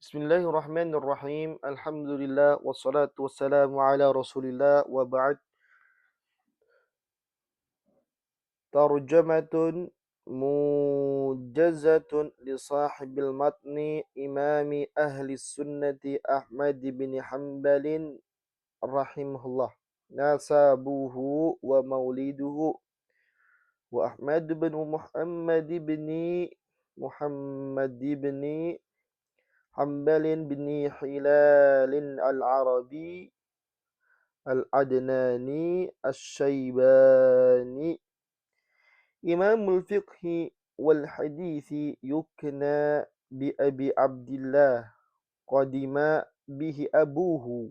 Bismillahirrahmanirrahim. Alhamdulillah wassalatu wassalamu ala Rasulillah wa ba'd. Tarjamatun mujazatun li sahibil matni imami ahli sunnati Ahmad bin Hanbalin rahimahullah. Nasabuhu wa mauliduhu wa Ahmad bin Muhammad bin Hanbalin bin Hilalin al-Arabi al-Adnani al-Shaybani Imamul Fiqhi wal Hadithi yukna bi Abi Abdillah qadima bihi abuhu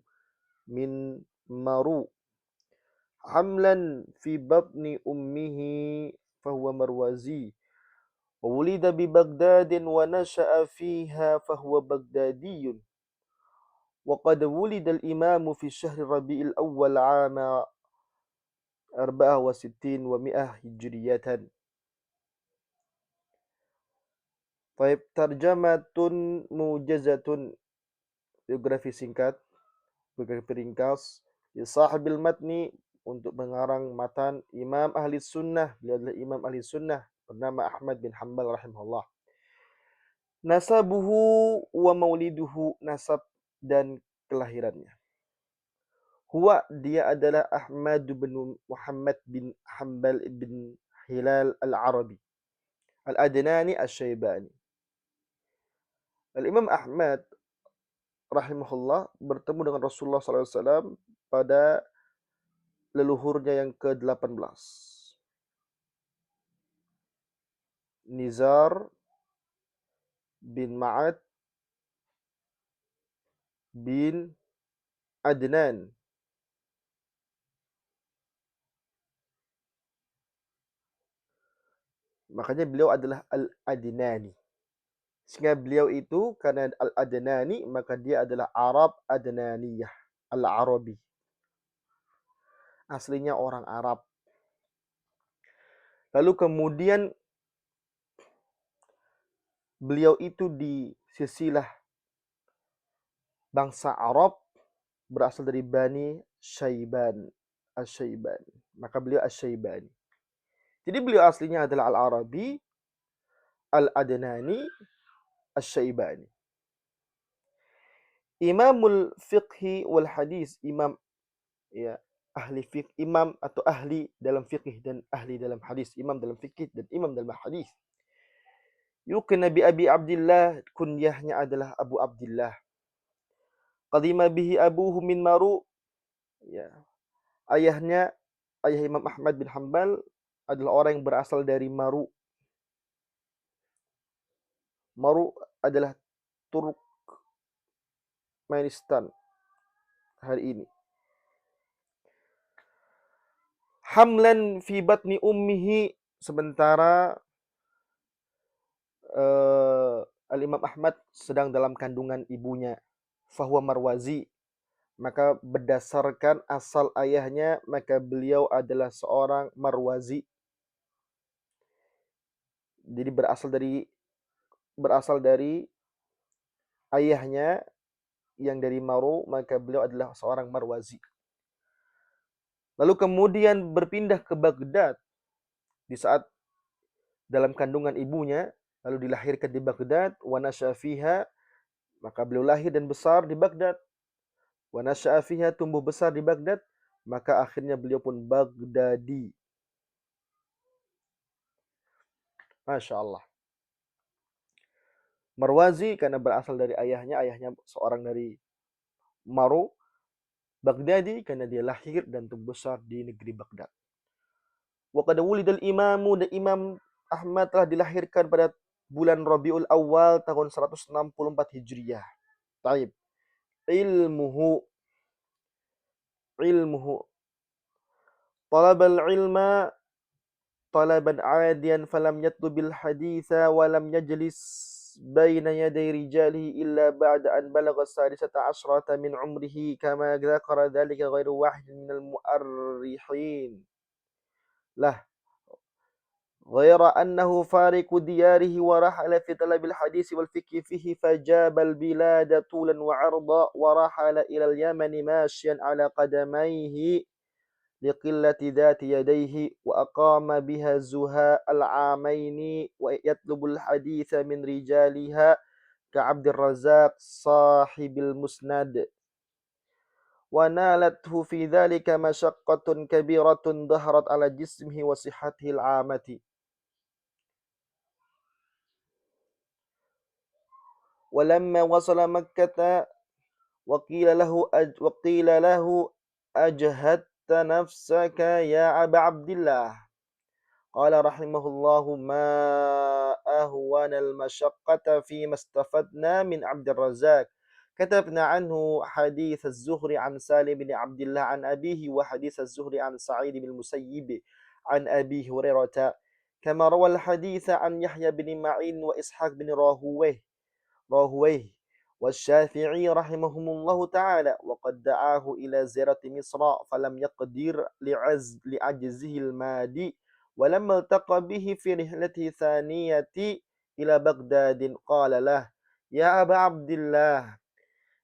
min Maru hamlan fi batni ummihi fahuwa Marwazi wa wulida bi Baghdadin wa nasha'a fiha fahuwa Baghdadiyun wa qad wulida al-imamu fi syahri Rabi'il Awwal 'ama 64 wa mi'ah hijriyatan. Taib tarjamatun mujazatun, biografi singkat, biografi ringkas, li sahibil matni, untuk pengarang matan, Imam Ahli Sunnah, beliau adalah Imam Ahli Sunnah bernama Ahmad bin Hanbal rahimahullah. Nasabuhu wa mauliduhu, nasab dan kelahirannya. Huwa, dia adalah Ahmad bin Muhammad bin Hanbal bin Hilal al-Arabi al-Adnani al-Shaybani. Al-Imam Ahmad rahimahullah bertemu dengan Rasulullah SAW pada leluhurnya yang ke-18, Nizar bin Ma'ad bin Adnan. Makanya beliau adalah Al-Adnani. Sehingga beliau itu karena Al-Adnani, maka dia adalah Arab Adnaniyah, Al-Arabi. Aslinya orang Arab. Lalu kemudian beliau itu di silsilah bangsa Arab berasal dari Bani Syaiban, Asy-Syaibani. Maka beliau Asy-Syaibani. Jadi beliau aslinya adalah Al-Arabi, Al-Adnani, Asy-Syaibani. Imamul Fiqhi wal Hadis, imam, ya, ahli fiqh, imam atau ahli dalam fiqh dan ahli dalam hadis, imam dalam fiqh dan imam dalam hadis. Yukna bi Abi Abdillah, kunyahnya adalah Abu Abdillah. Qadima bihi abuhu min Maru, ya, ayah Imam Ahmad bin Hanbal adalah orang yang berasal dari Maru. Maru adalah Turkmenistan hari ini. Hamlan fi batni ummihi, sementara Al-Imam Ahmad sedang dalam kandungan ibunya. Fahuwa Marwazi, maka berdasarkan asal ayahnya, maka beliau adalah seorang Marwazi. Jadi berasal dari ayahnya yang dari Maru, maka beliau adalah seorang Marwazi. Lalu kemudian berpindah ke Baghdad di saat dalam kandungan ibunya, lalu dilahirkan di Baghdad. Wa nasya'a fiha, maka beliau lahir dan besar di Baghdad. Wa nasya'a fiha, tumbuh besar di Baghdad, maka akhirnya beliau pun Baghdadi. Masya Allah. Marwazi karena berasal dari ayahnya seorang dari Maru. Baghdadi karena dia lahir dan tumbuh besar di negeri Baghdad. Wa qad wulidal imamu, dan Imam Ahmad telah dilahirkan pada bulan Rabiul Awal tahun 164 Hijriah. Taib. Ilmuhu talabal ilma talaban adiyan falam yatlubil haditha walam yajlis baina yaday rijalihi illa ba'da an balagha sadisata asrata min umrihi kama dzakara dzalika ghairu wahid minal mu'arrikhin. Lah, غير أنه فارق دياره ورحل في طلب الحديث والفقه فيه فجاب البلاد طولا وعرضا ورحل إلى اليمن ماشيا على قدميه لقلة ذات يديه وأقام بها الزهاء العامين ويطلب الحديث من رجالها كعبد الرزاق صاحب المسند ونالته في ذلك مشقة كبيرة ظهرت على جسمه وصحته العامة ولما وصل مكة وقيل له أجهدت نفسك يا أبا عبد الله قال رحمه الله ما أهون المشقة فيما استفدنا من عبد الرزاق كتبنا عنه حديث الزهري عن سالم بن عبد الله عن أبيه وحديث الزهري عن سعيد بن المسيب عن أبي هريرة كما روى الحديث عن يحيى بن معين وإسحاق بن راهويه والشافعي رحمهم الله تعالى وقد دعاه إلى زيارة مصر فلم يقدر لعجزه المادي ولما التقى به في رحلته الثانية إلى بغداد قال له يا أبا عبد الله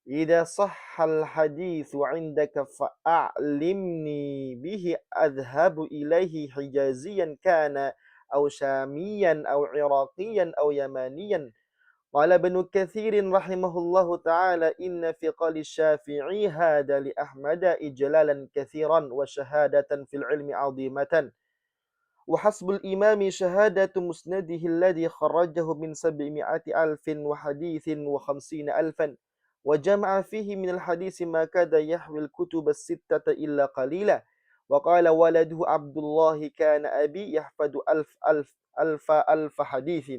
إذا صح الحديث عندك فأعلمني به أذهب إليه حجازيا كان أو شاميا أو عراقيا أو يمانيا قال ابن كثير رحمه الله تعالى إن في قول الشافعي هذا لأحمد إجلالا كثيرا وشهادة في العلم عظيمة وحسب الإمام شهادة مسنده الذي خرجه من 700,000 وحديث و50,000 وجمع فيه من الحديث ما كاد يحوي الكتب الستة إلا قليلا وقال ولده عبد الله كان أبي يحفظ ألف حديث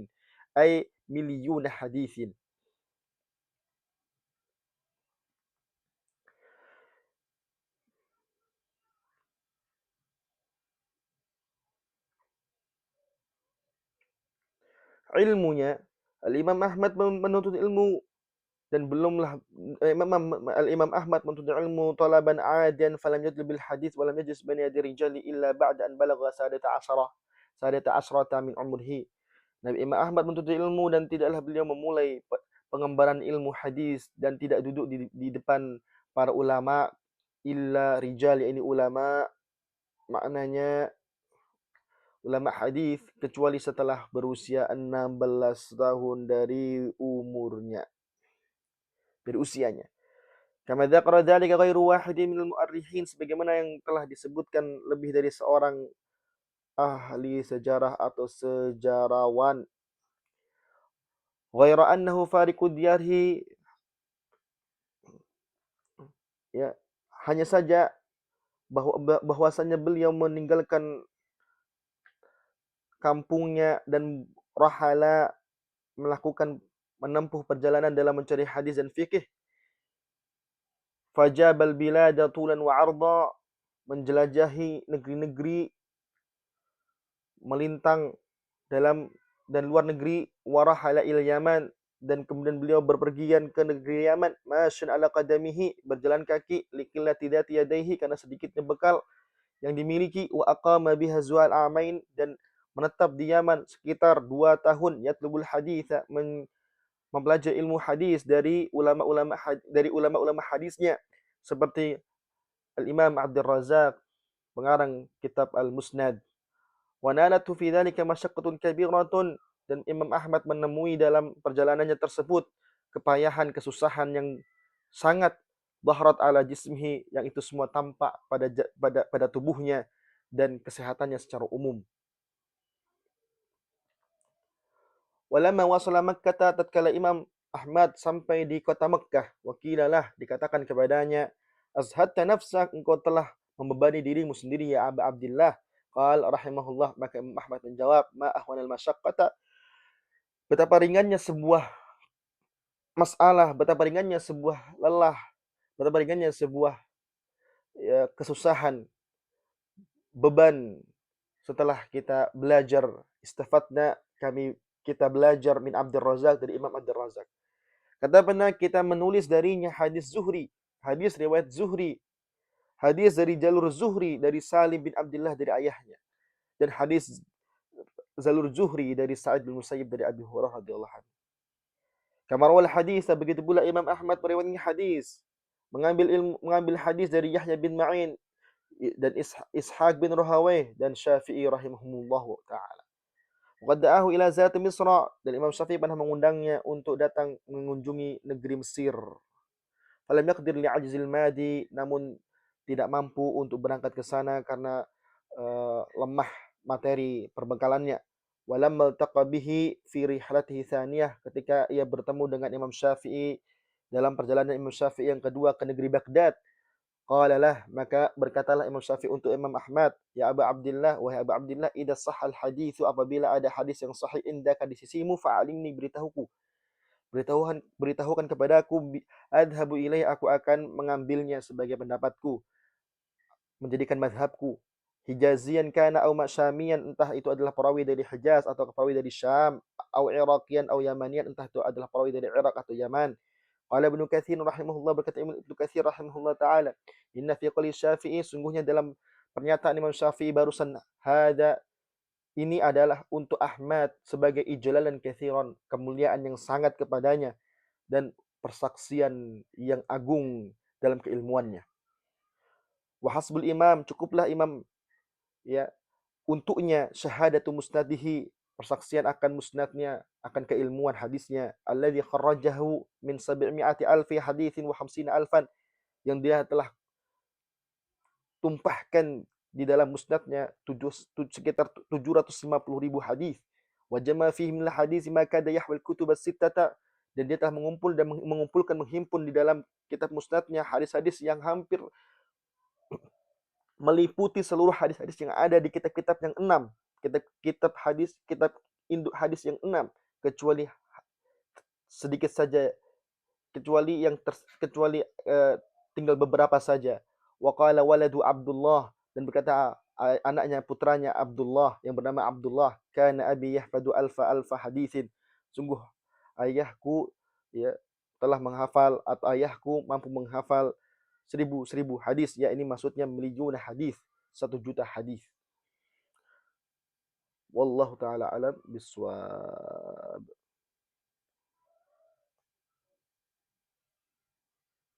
أي مليون حديث. Ilmunya Al-Imam Ahmad menuntut ilmu dan belumlah Al-Imam Ahmad menuntut ilmu talaban adian falam yatlubil hadits walam yajlis baina yadi rijali illa ba'da an balagha sadata asrata min umrihi. Nabi Imam Ahmad menuntut ilmu dan tidaklah beliau memulai pengembaraan ilmu hadis dan tidak duduk di depan para ulama illa rijal, ini ulama maknanya ulama hadis kecuali setelah berusia 16 tahun dari umurnya, dari usianya. Kama dzakara dzalika ghairu wahidin minal mu'arrikhin, sebagaimana yang telah disebutkan lebih dari seorang ahli sejarah atau sejarawan. Ghaira annahu fariqu diyarhi, ya, hanya saja bahwasanya beliau meninggalkan kampungnya dan rahala menempuh perjalanan dalam mencari hadis dan fikih. Fajabal bilada tulan wa arda, menjelajahi negeri-negeri, melintang dalam dan luar negeri, warahala il Yaman, dan kemudian beliau berpergian ke negeri Yaman, masyan ala qadamihi, berjalan kaki, liqillati dzati yadaihi, karena sedikitnya bekal yang dimiliki, wa aqama biha zual amain, dan menetap di Yaman sekitar 2 tahun, yatlubul haditha, mempelajari ilmu hadis dari ulama-ulama hadisnya seperti Al-Imam Abdul Razak pengarang kitab Al-Musnad. Wa nalatu fi dzalika masyaqqatun kabiratun, dan Imam Ahmad menemui dalam perjalanannya tersebut kepayahan, kesusahan yang sangat, dhahrat ala jismihi, yang itu semua tampak pada tubuhnya dan kesehatannya secara umum. Walamma wasala Makkah, tatkala Imam Ahmad sampai di kota Mekkah, wakilalah, dikatakan kepadanya, azhadta nafsak, engkau telah membebani dirimu sendiri ya Aba Abdillah. Qal rahimahullah, maka Imam Ahmad menjawab, ma ahwanal masyaqqata, betapa ringannya sebuah masalah, betapa ringannya sebuah lelah, betapa ringannya sebuah, ya, kesusahan, beban setelah kita belajar. Istafadna, kita belajar min Abdul Razak, dari Imam Abdul Razak. Kata benar, kita menulis darinya hadis Zuhri, hadis riwayat Zuhri, hadis dari jalur Zuhri dari Salim bin Abdullah dari ayahnya, dan hadis Zalur Zuhri dari Sa'id bin Musayyib dari Abi Hurairah radhiyallahu anhu. Kama rawal hadis, begitu pula Imam Ahmad meriwayatkan hadis, mengambil hadis dari Yahya bin Ma'in dan Ishaq bin Rahawayh dan Syafi'i rahimahumullah taala. Qad da'ahu ila zat Misra, dan Imam Syafi'i pernah mengundangnya untuk datang mengunjungi negeri Mesir. Falam yaqdir li'ajzil madi, namun tidak mampu untuk berangkat ke sana karena lemah materi perbekalannya. Walam maltaqa bihi fi rihlatihi thaniyah, ketika ia bertemu dengan Imam Syafi'i dalam perjalanan Imam Syafi'i yang kedua ke negeri Baghdad. Qala lah, maka berkatalah Imam Syafi'i untuk Imam Ahmad, ya Aba Abdillah, wahai Aba Abdillah, idza sahal haditsu, apabila ada hadis yang sahih indaka di sisimu, fa'alimni, beritahuku, beritahukan kepadaku, adhabu ilaih, aku akan mengambilnya sebagai pendapatku, menjadikan mazhabku. Hijazian kana au masyamian, entah itu adalah perawi dari Hijaz atau perawi dari Syam, au Iraqian au Yamanian, entah itu adalah perawi dari Irak atau Yaman. Qala Ibnu Katsir rahimahullah, berkata Ibnu Katsir rahimahullah taala, inna fi qouli Syafi'i, sungguhnya dalam pernyataan Imam Syafi'i barusan, hada, ini adalah untuk Ahmad sebagai ijlalan katsiran, kemuliaan yang sangat kepadanya dan persaksian yang agung dalam keilmuannya. Wa hasbul imam, cukuplah imam, ya, untuknya syahadatu musnadihi, persaksian akan musnadnya, akan keilmuan hadisnya, alladzi kharrajahu min 700 alfi haditsin wa 50 alfan, yang dia telah tumpahkan di dalam musnadnya sekitar 750.000 hadis. Wa jama fihi min hadis ma kada yahwal kutub as-sittata, dan dia telah menghimpun di dalam kitab musnadnya hadis-hadis yang hampir meliputi seluruh hadis-hadis yang ada di kitab-kitab yang 6, kitab induk hadis yang 6, kecuali sedikit saja, kecuali tinggal beberapa saja. Wa qala waladu Abdullah, dan berkata anaknya, putranya Abdullah yang bernama Abdullah, kana abi yahfadu alfa hadisin, sungguh ayahku, ya, telah menghafal, atau ayahku mampu menghafal seribu hadis, ya, ini maksudnya milijuna hadis, 1 juta hadis. Wallahu taala alam biswab.